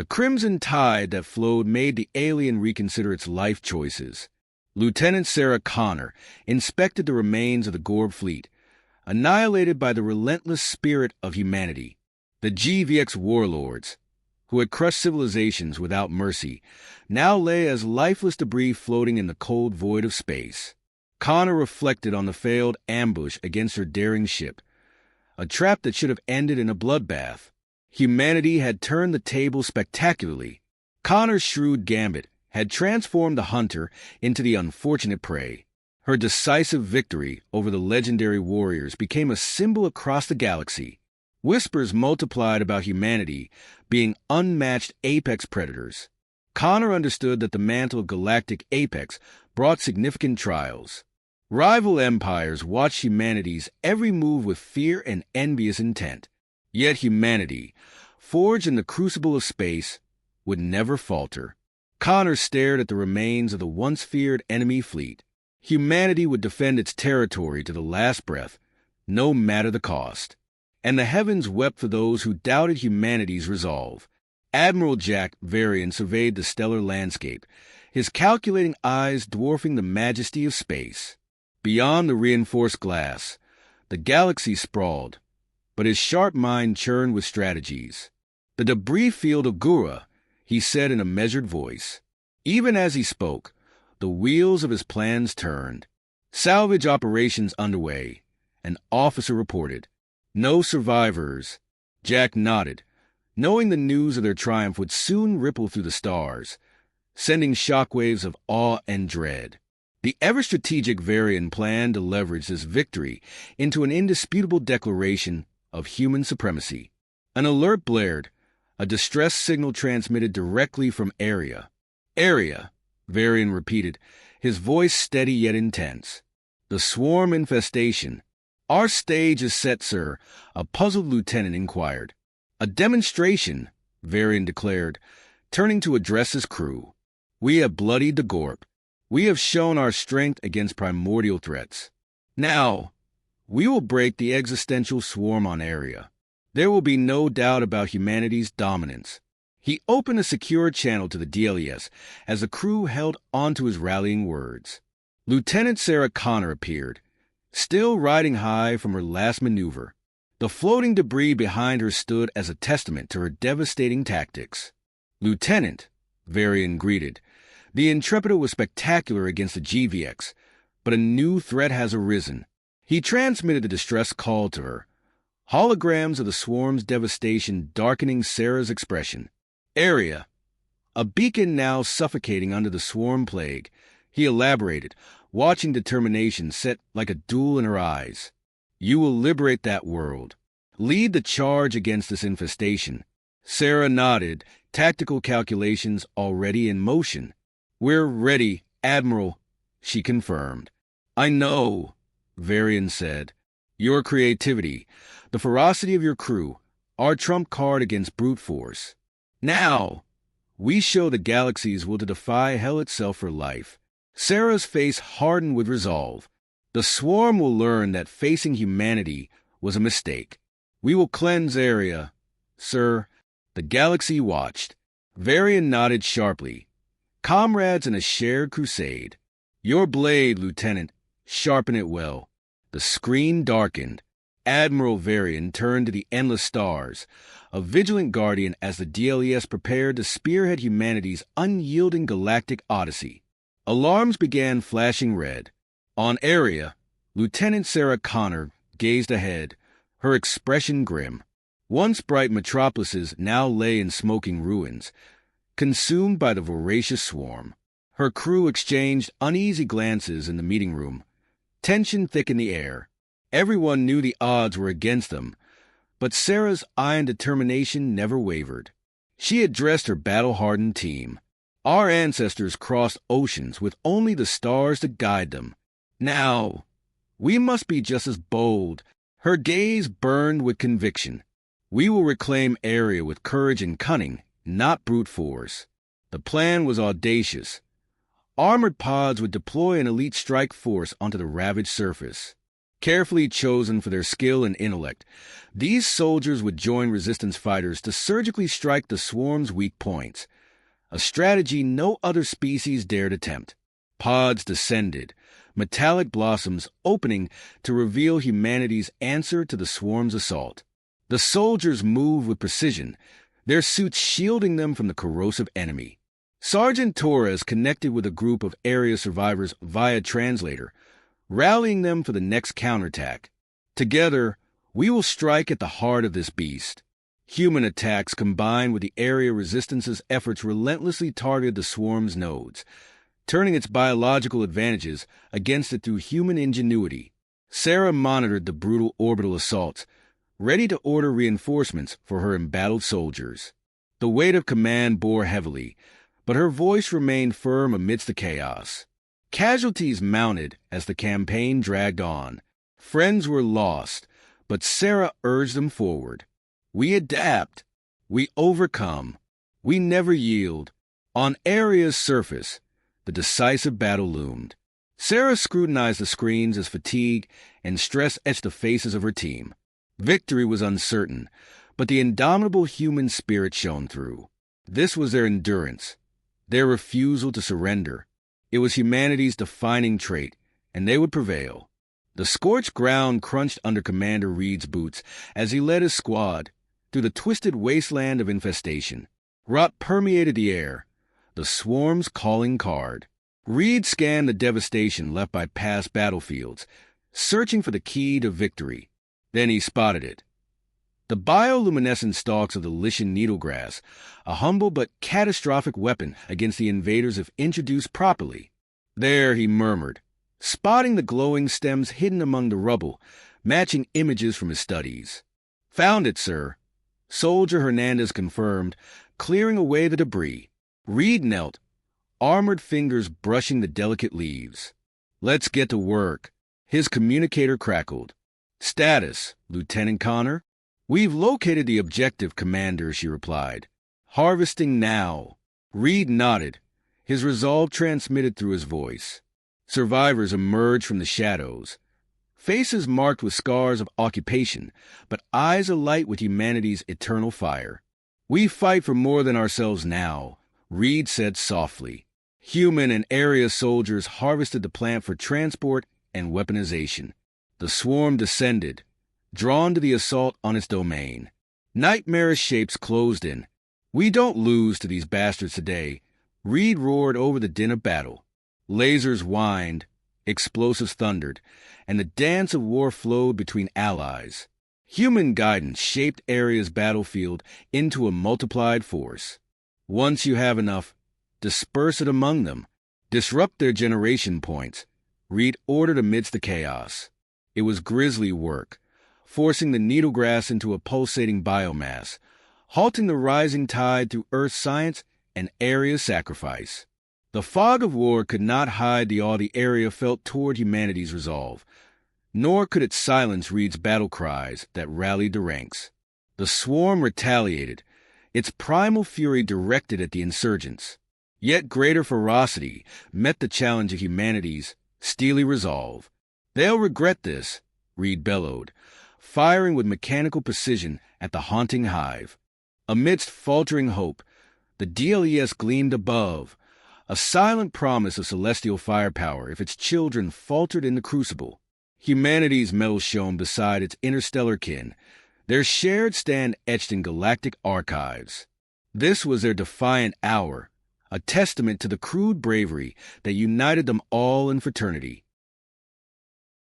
The crimson tide that flowed made the alien reconsider its life choices. Lieutenant Sara Connor inspected the remains of the Gorb fleet, annihilated by the relentless spirit of humanity. The GVX warlords, who had crushed civilizations without mercy, now lay as lifeless debris floating in the cold void of space. Connor reflected on the failed ambush against her daring ship, a trap that should have ended in a bloodbath. Humanity had turned the table spectacularly. Connor's shrewd gambit had transformed the hunter into the unfortunate prey. Her decisive victory over the legendary warriors became a symbol across the galaxy. Whispers multiplied about humanity being unmatched apex predators. Connor understood that the mantle of galactic apex brought significant trials. Rival empires watched humanity's every move with fear and envious intent. Yet humanity, forged in the crucible of space, would never falter. Connor stared at the remains of the once feared enemy fleet. Humanity would defend its territory to the last breath, no matter the cost. And the heavens wept for those who doubted humanity's resolve. Admiral Jack Varian surveyed the stellar landscape, his calculating eyes dwarfing the majesty of space. Beyond the reinforced glass, the galaxy sprawled, but his sharp mind churned with strategies. The debris field of Gura, he said in a measured voice. Even as he spoke, the wheels of his plans turned. Salvage operations underway, an officer reported. No survivors. Jack nodded, knowing the news of their triumph would soon ripple through the stars, sending shockwaves of awe and dread. The ever-strategic Varian planned to leverage this victory into an indisputable declaration of human supremacy. An alert blared, a distress signal transmitted directly from Area. Area, Varian repeated, his voice steady yet intense. The swarm infestation. Our stage is set, sir, a puzzled lieutenant inquired. A demonstration, Varian declared, turning to address his crew. We have bloodied the Gorp. We have shown our strength against primordial threats. Now, we will break the existential swarm on Area. There will be no doubt about humanity's dominance. He opened a secure channel to the DLES as the crew held onto his rallying words. Lieutenant Sara Connor appeared, still riding high from her last maneuver. The floating debris behind her stood as a testament to her devastating tactics. Lieutenant, Varian greeted, the Intrepida was spectacular against the GVX, but a new threat has arisen. He transmitted the distress call to her, holograms of the swarm's devastation darkening Sarah's expression. Area, a beacon now suffocating under the swarm plague, he elaborated, watching determination set like a duel in her eyes. You will liberate that world. Lead the charge against this infestation. Sara nodded, tactical calculations already in motion. We're ready, Admiral, she confirmed. I know, Varian said. Your creativity, the ferocity of your crew, our trump card against brute force. Now, we show the galaxy's will to defy hell itself for life. Sarah's face hardened with resolve. The swarm will learn that facing humanity was a mistake. We will cleanse Area. Sir, the galaxy watched. Varian nodded sharply. Comrades in a shared crusade. Your blade, Lieutenant. Sharpen it well. The screen darkened. Admiral Varian turned to the endless stars, a vigilant guardian as the DLES prepared to spearhead humanity's unyielding galactic odyssey. Alarms began flashing red. On Area, Lieutenant Sara Connor gazed ahead, her expression grim. Once bright metropolises now lay in smoking ruins, consumed by the voracious swarm. Her crew exchanged uneasy glances in the meeting room. Tension thickened the air. Everyone knew the odds were against them, but Sarah's iron determination never wavered. She addressed her battle-hardened team. Our ancestors crossed oceans with only the stars to guide them. Now, we must be just as bold. Her gaze burned with conviction. We will reclaim Area with courage and cunning, not brute force. The plan was audacious. Armored pods would deploy an elite strike force onto the ravaged surface. Carefully chosen for their skill and intellect, these soldiers would join resistance fighters to surgically strike the swarm's weak points, a strategy no other species dared attempt. Pods descended, metallic blossoms opening to reveal humanity's answer to the swarm's assault. The soldiers moved with precision, their suits shielding them from the corrosive enemy. Sergeant Torres connected with a group of area survivors via translator, rallying them for the next counterattack. Together, we will strike at the heart of this beast. Human attacks combined with the area resistance's efforts relentlessly targeted the swarm's nodes, turning its biological advantages against it through human ingenuity. Sara monitored the brutal orbital assaults, ready to order reinforcements for her embattled soldiers. The weight of command bore heavily, but her voice remained firm amidst the chaos. Casualties mounted as the campaign dragged on. Friends were lost, but Sara urged them forward. We adapt. We overcome. We never yield. On Area's surface, the decisive battle loomed. Sara scrutinized the screens as fatigue and stress etched the faces of her team. Victory was uncertain, but the indomitable human spirit shone through. This was their endurance, their refusal to surrender. It was humanity's defining trait, and they would prevail. The scorched ground crunched under Commander Reed's boots as he led his squad through the twisted wasteland of infestation. Rot permeated the air, the swarm's calling card. Reed scanned the devastation left by past battlefields, searching for the key to victory. Then he spotted it. The bioluminescent stalks of the Lycian needlegrass, a humble but catastrophic weapon against the invaders if introduced properly. There, he murmured, spotting the glowing stems hidden among the rubble, matching images from his studies. Found it, sir. Soldier Hernandez confirmed, clearing away the debris. Reed knelt, armored fingers brushing the delicate leaves. Let's get to work. His communicator crackled. Status, Lieutenant Connor? We've located the objective, Commander, she replied. Harvesting now. Reed nodded, his resolve transmitted through his voice. Survivors emerged from the shadows, faces marked with scars of occupation, but eyes alight with humanity's eternal fire. We fight for more than ourselves now, Reed said softly. Human and area soldiers harvested the plant for transport and weaponization. The swarm descended, drawn to the assault on its domain. Nightmarish shapes closed in. We don't lose to these bastards today, Reed roared over the din of battle. Lasers whined, explosives thundered, and the dance of war flowed between allies. Human guidance shaped Area's battlefield into a multiplied force. Once you have enough, disperse it among them. Disrupt their generation points, Reed ordered amidst the chaos. It was grisly work, forcing the needlegrass into a pulsating biomass, halting the rising tide through Earth's science and Area's sacrifice. The fog of war could not hide the awe the Area felt toward humanity's resolve, nor could it silence Reed's battle cries that rallied the ranks. The swarm retaliated, its primal fury directed at the insurgents. Yet greater ferocity met the challenge of humanity's steely resolve. They'll regret this, Reed bellowed, firing with mechanical precision at the haunting hive. Amidst faltering hope, the DLES gleamed above, a silent promise of celestial firepower if its children faltered in the crucible. Humanity's medal shone beside its interstellar kin, their shared stand etched in galactic archives. This was their defiant hour, a testament to the crude bravery that united them all in fraternity.